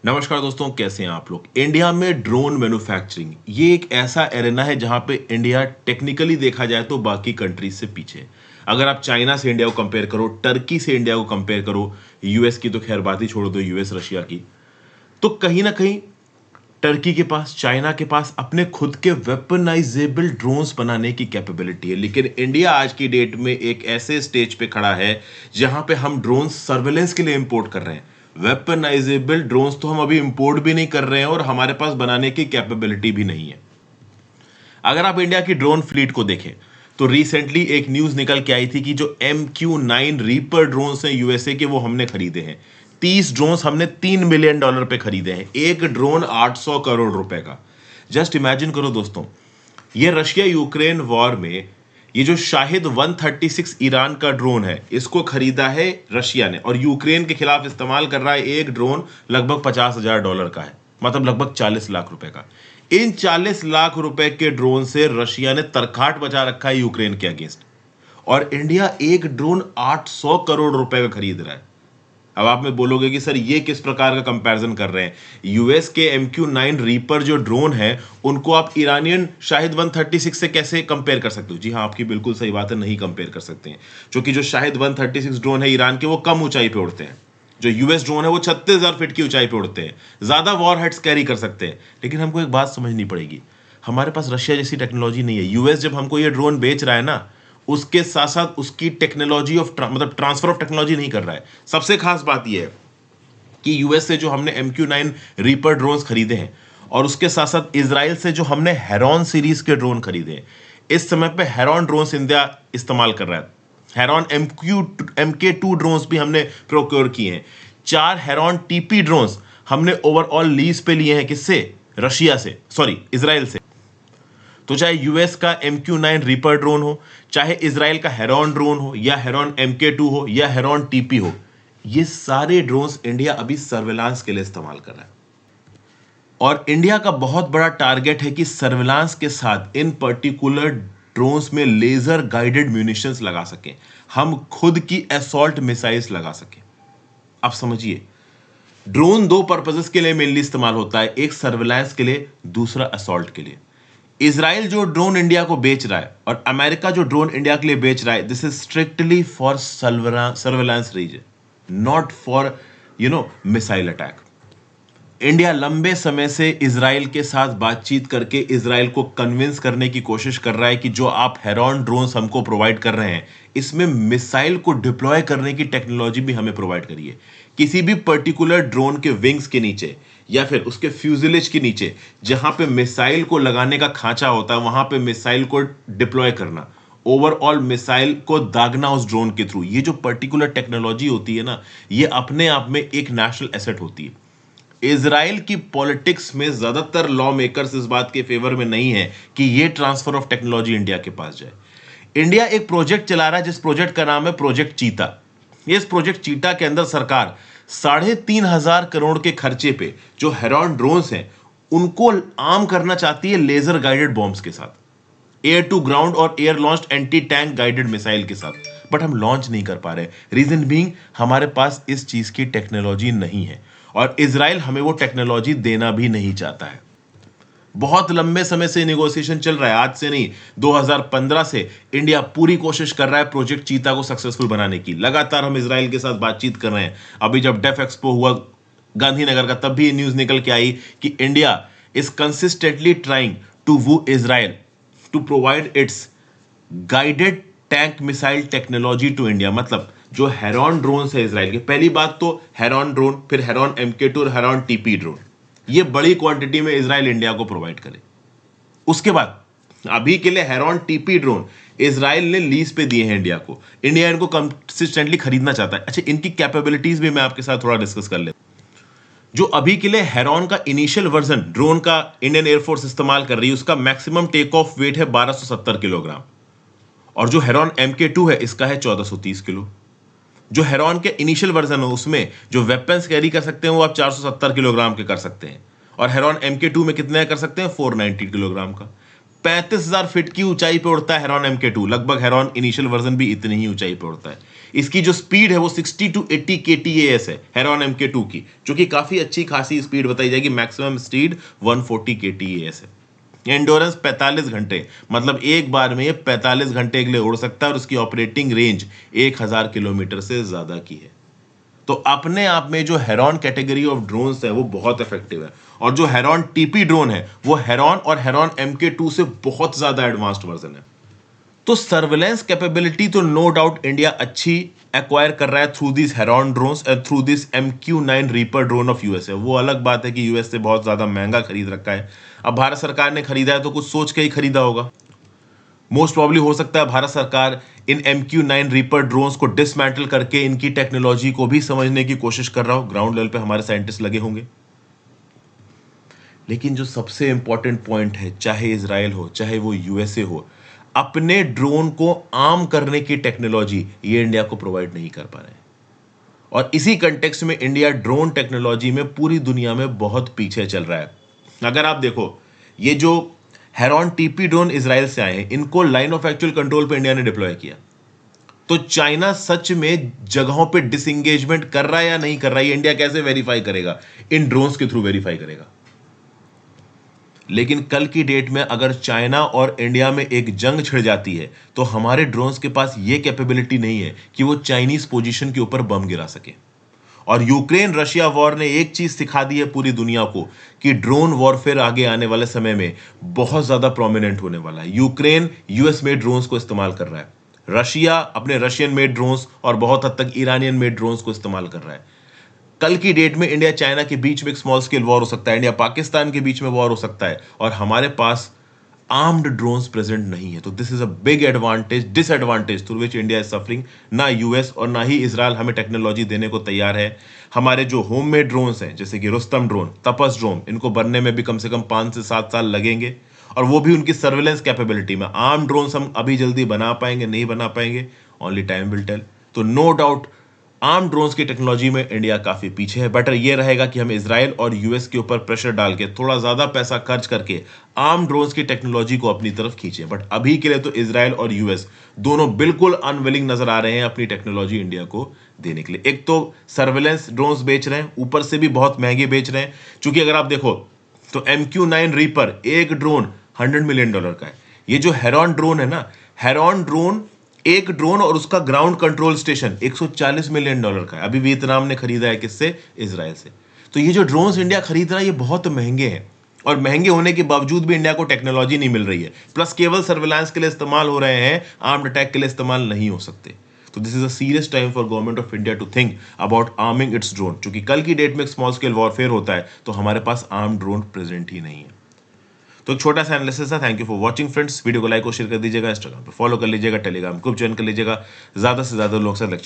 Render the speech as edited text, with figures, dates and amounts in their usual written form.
नमस्कार दोस्तों, कैसे हैं आप लोग। इंडिया में ड्रोन मैन्युफैक्चरिंग ये एक ऐसा एरेना है जहां पे इंडिया टेक्निकली देखा जाए तो बाकी कंट्रीज से पीछे है। अगर आप चाइना से इंडिया को कंपेयर करो, टर्की से इंडिया को कंपेयर करो, यूएस की तो खैर बात ही छोड़ दो, यूएस रशिया की, तो कहीं ना कहीं टर्की के पास, चाइना के पास अपने खुद के वेपनाइजेबल ड्रोन्स बनाने की कैपेबिलिटी है। लेकिन इंडिया आज की डेट में एक ऐसे स्टेज पे खड़ा है जहां पे हम ड्रोन सर्वेलेंस के लिए इंपोर्ट कर रहे हैं। वेपनाइजेबल ड्रोन्स तो हम अभी इंपोर्ट भी नहीं कर रहे हैं और हमारे पास बनाने की कैपेबिलिटी भी नहीं है। अगर आप इंडिया की ड्रोन फ्लीट को देखें तो रिसेंटली एक न्यूज निकल के आई थी कि जो MQ-9 रीपर ड्रोन्स हैं यूएसए के, वो हमने खरीदे हैं। 30 ड्रोन्स हमने $3 मिलियन पे खरीदे हैं। एक ड्रोन 800 करोड़ रुपए का। जस्ट इमेजिन करो दोस्तों, ये रशिया यूक्रेन वॉर में ये जो शाहिद 136 ईरान का ड्रोन है, इसको खरीदा है रशिया ने और यूक्रेन के खिलाफ इस्तेमाल कर रहा है। एक ड्रोन लगभग $50,000 का है, मतलब लगभग 40 लाख रुपए का। इन 40 लाख रुपए के ड्रोन से रशिया ने तरखाट बचा रखा है यूक्रेन के अगेंस्ट, और इंडिया एक ड्रोन 800 करोड़ रुपए का खरीद रहा है। अब आप में बोलोगे कि सर ये किस प्रकार का कंपैरिजन कर रहे हैं। यूएस के MQ-9 रीपर जो ड्रोन है, उनको आप ईरानियन शाहिद 136 से कैसे कंपेयर कर सकते हो। जी हाँ, आपकी बिल्कुल सही बात है, नहीं कंपेयर कर सकते हैं, क्योंकि जो शाहिद 136 ड्रोन है ईरान के, वो कम ऊंचाई पे उड़ते हैं। जो यूएस ड्रोन है वो 36,000 फीट की ऊंचाई पे उड़ते हैं, ज्यादा वॉर हेड्स कैरी कर सकते हैं। लेकिन हमको एक बात समझनी पड़ेगी, हमारे पास रशिया जैसी टेक्नोलॉजी नहीं है। यूएस जब हमको ये ड्रोन बेच रहा है ना, उसके साथ साथ उसकी टेक्नोलॉजी ऑफ मतलब ट्रांसफर ऑफ टेक्नोलॉजी नहीं कर रहा है। सबसे खास बात यह है कि यूएस से जो हमने MQ-9 रीपर ड्रोन्स खरीदे हैं, और उसके साथ साथ इजराइल से जो हमने हेरॉन सीरीज के ड्रोन खरीदे हैं, इस समय पे हेरॉन ड्रोन्स इंडिया इस्तेमाल कर रहा है। हेरॉन MK2 ड्रोन्स भी हमने प्रोक्योर किए हैं। 4 हेरॉन TP ड्रोन्स हमने ओवरऑल लीज पे लिए हैं। किससे? रशिया से, सॉरी इजराइल से। तो चाहे यूएस का MQ-9 रीपर ड्रोन हो, चाहे इजराइल का हेरॉन ड्रोन हो, या हेरॉन MK2 हो, या हेरॉन TP हो, ये सारे ड्रोन्स इंडिया अभी सर्वेलांस के लिए इस्तेमाल कर रहा है। और इंडिया का बहुत बड़ा टारगेट है कि सर्वेलांस के साथ इन पर्टिकुलर ड्रोन्स में लेजर गाइडेड म्यूनिशंस लगा सकें, हम खुद की असॉल्ट मिसाइल्स लगा सकें। आप समझिए, ड्रोन दो पर्पसेस के लिए मेनली इस्तेमाल होता है, एक सर्वेलांस के लिए, दूसरा असॉल्ट के लिए। इजराइल जो ड्रोन इंडिया को बेच रहा है और अमेरिका जो ड्रोन इंडिया के लिए बेच रहा है, this is strictly for surveillance reason, not for missile attack. India लंबे समय से इजराइल के साथ बातचीत करके इजराइल को कन्विंस करने की कोशिश कर रहा है कि जो आप हेरॉन ड्रोन्स हमको प्रोवाइड कर रहे हैं, इसमें मिसाइल को डिप्लॉय करने की टेक्नोलॉजी भी हमें प्रोवाइड करिए। किसी भी पर्टिकुलर ड्रोन के विंग्स के नीचे या फिर उसके फ्यूजिलेज के नीचे जहां पे मिसाइल को लगाने का खांचा होता है, वहां पे मिसाइल को डिप्लॉय करना, ओवरऑल मिसाइल को दागना उस ड्रोन के थ्रू, ये जो पर्टिकुलर टेक्नोलॉजी होती है ना, ये अपने आप में एक नेशनल एसेट होती है। इजराइल की पॉलिटिक्स में ज्यादातर लॉ मेकर्स इस बात के फेवर में नहीं है कि ये ट्रांसफर ऑफ टेक्नोलॉजी इंडिया के पास जाए। इंडिया एक प्रोजेक्ट चला रहा है जिस प्रोजेक्ट का नाम है प्रोजेक्ट चीता। इस प्रोजेक्ट चीता के अंदर सरकार 3,500 करोड़ के खर्चे पे जो हेरॉन ड्रोन्स हैं, उनको आर्म करना चाहती है लेजर गाइडेड बॉम्ब्स के साथ, एयर टू ग्राउंड और air launched anti tank guided missile के साथ। बट हम लॉन्च नहीं कर पा रहे। रीजन बीइंग, हमारे पास इस चीज की टेक्नोलॉजी नहीं है और इजराइल हमें वो टेक्नोलॉजी देना भी नहीं चाहता है। बहुत लंबे समय से नेगोशिएशन चल रहा है, आज से नहीं, 2015 से इंडिया पूरी कोशिश कर रहा है प्रोजेक्ट चीता को सक्सेसफुल बनाने की। लगातार हम इजराइल के साथ बातचीत कर रहे हैं। अभी जब डेफ एक्सपो हुआ गांधीनगर का, तब भी न्यूज निकल के आई कि India is consistently trying to woo Israel to provide its guided tank missile technology to India. मतलब जो हेरॉन ड्रोन है इजराइल के, पहली बात तो हेरॉन ड्रोन, फिर हेरॉन MK2 और हेरॉन TP ड्रोन, ये बड़ी क्वांटिटी में इजराइल इंडिया को प्रोवाइड करे। उसके बाद अभी के लिए हेरॉन TP ड्रोन इजराइल ने लीज पे दिए हैं इंडिया को। इंडिया इनको कंसिस्टेंटली खरीदना चाहता है। अच्छा, इनकी कैपेबिलिटीज भी मैं आपके साथ थोड़ा डिस्कस कर लेता हूं। जो अभी के लिए हेरॉन का इनिशियल वर्जन ड्रोन का इंडियन एयरफोर्स इस्तेमाल कर रही है, उसका मैक्सिमम टेक ऑफ वेट है 1270 किलोग्राम, और जो हेरॉन MK2 है इसका है 1430 किलो। जो हेरॉन के इनिशियल वर्जन है उसमें जो वेपन्स कैरी कर सकते हैं वो आप 470 किलोग्राम के कर सकते हैं, और हेरॉन MK2 में कितने कर सकते हैं? 490 किलोग्राम का। 35,000 फीट की ऊंचाई पे उड़ता है हेरॉन MK2, लगभग हेरॉन इनिशियल वर्जन भी इतनी ही ऊंचाई पे उड़ता है। इसकी जो स्पीड है वो 60 टू 80 kTAS है हेरॉन MK2 की, जो कि काफी अच्छी खासी स्पीड बताई जाएगी। मैक्सिमम स्पीड 140 kTAS है। एंडोरेंस 45 घंटे, मतलब एक बार में ये 45 घंटे के लिए उड़ सकता है और उसकी ऑपरेटिंग रेंज 1000 किलोमीटर से ज्यादा की है। तो अपने आप में जो हेरॉन कैटेगरी ऑफ ड्रोन्स है वो बहुत इफेक्टिव है, और जो हेरॉन TP ड्रोन है वो हेरॉन और हेरॉन MK2 से बहुत ज्यादा एडवांस्ड वर्जन है। तो सर्वेलेंस कैपेबिलिटी तो नो डाउट इंडिया अच्छी एक्वायर कर रहा है through this heron drones and through this MQ-9 reaper drone of US है। वो अलग बात है कि यूएस से बहुत ज्यादा महंगा खरीद रखा है। अब भारत सरकार ने खरीदा है तो कुछ सोच के ही खरीदा होगा। मोस्ट प्रॉब्ली हो सकता है भारत सरकार इन MQ-9 रीपर ड्रोन्स को डिसमेंटल करके इनकी टेक्नोलॉजी को भी समझने की कोशिश कर रहा हो। ग्राउंड लेवल पे हमारे साइंटिस्ट लगे होंगे। लेकिन जो सबसे इंपॉर्टेंट पॉइंट है, चाहे इजराइल हो चाहे वो यूएसए हो, अपने ड्रोन को आर्म करने की टेक्नोलॉजी ये इंडिया को प्रोवाइड नहीं कर पा रहे हैं। और इसी कंटेक्स्ट में इंडिया ड्रोन टेक्नोलॉजी में पूरी दुनिया में बहुत पीछे चल रहा है। अगर आप देखो, ये जो हेरॉन TP ड्रोन इजराइल से आए हैं, इनको लाइन ऑफ एक्चुअल कंट्रोल पे इंडिया ने डिप्लॉय किया। तो चाइना सच में जगहों पे डिसएंगेजमेंट कर रहा है या नहीं कर रहा है, इंडिया कैसे वेरीफाई करेगा? इन ड्रोन्स के थ्रू वेरीफाई करेगा। लेकिन कल की डेट में अगर चाइना और इंडिया में एक जंग छिड़ जाती है तो हमारे ड्रोन्स के पास यह कैपेबिलिटी नहीं है कि वो चाइनीज पोजीशन के ऊपर बम गिरा सके। और यूक्रेन रशिया वॉर ने एक चीज सिखा दी है पूरी दुनिया को कि ड्रोन वॉरफेयर आगे आने वाले समय में बहुत ज्यादा प्रोमिनेंट होने वाला है। यूक्रेन US मेड ड्रोन्स को इस्तेमाल कर रहा है, रशिया अपने रशियन मेड ड्रोन्स और बहुत हद तक ईरानियन मेड ड्रोन्स को इस्तेमाल कर रहा है। कल की डेट में इंडिया चाइना के बीच में एक स्मॉल स्केल वॉर हो सकता है, इंडिया पाकिस्तान के बीच में वॉर हो सकता है, और हमारे पास आर्म्ड ड्रोन्स प्रेजेंट नहीं है। तो this is a big advantage, disadvantage through which India is suffering. ना US और ना ही इजराइल हमें टेक्नोलॉजी देने को तैयार है। हमारे जो होममेड ड्रोन्स हैं जैसे कि रुस्तम ड्रोन, तपस ड्रोन, इनको बनने में भी कम से कम 5 से 7 साल लगेंगे, और वो भी उनकी सर्वेलेंस कैपेबिलिटी में। आर्म ड्रोन्स हम अभी जल्दी बना पाएंगे नहीं बना पाएंगे, ओनली टाइम विल टेल। तो नो डाउट आर्म ड्रोन्स की टेक्नोलॉजी में इंडिया काफी पीछे है। बेटर ये रहेगा कि हम इजराइल और US के ऊपर प्रेशर डाल के थोड़ा ज्यादा पैसा खर्च करके आर्म ड्रोन्स की टेक्नोलॉजी को अपनी तरफ खींचें। बट अभी के लिए तो इजराइल और US दोनों बिल्कुल अनविलिंग नजर आ रहे हैं अपनी टेक्नोलॉजी इंडिया को देने के लिए। एक तो सर्वेलेंस ड्रोन्स बेच रहे हैं, ऊपर से भी बहुत महंगे बेच रहे हैं। क्योंकि अगर आप देखो तो MQ-9 रीपर एक ड्रोन $100 मिलियन का है। ये जो हेरॉन ड्रोन है ना, हेरॉन ड्रोन एक ड्रोन और उसका ग्राउंड कंट्रोल स्टेशन $140 मिलियन का है। अभी वियतनाम ने खरीदा है, किससे? इजराइल से। तो ये जो ड्रोन्स इंडिया खरीद रहा है ये बहुत महंगे हैं, और महंगे होने के बावजूद भी इंडिया को टेक्नोलॉजी नहीं मिल रही है। प्लस केवल सर्वेलांस के लिए इस्तेमाल हो रहे हैं, आर्म्ड अटैक के लिए इस्तेमाल नहीं हो सकते। तो this is a serious time for government of India to think about arming its drone. क्योंकि कल की डेट में स्मॉल स्केल वॉरफेयर होता है तो हमारे पास आर्म ड्रोन प्रेजेंट ही नहीं है। तो एक छोटा सा एनालिसिस था। Thank you for watching friends. Video को लाइक और शेयर कर दीजिएगा, इंस्टाग्राम पे फॉलो कर लीजिएगा, टेलीग्राम ग्रुप ज्वाइन कर लीजिएगा, ज्यादा से ज्यादा लोग से लेक्चर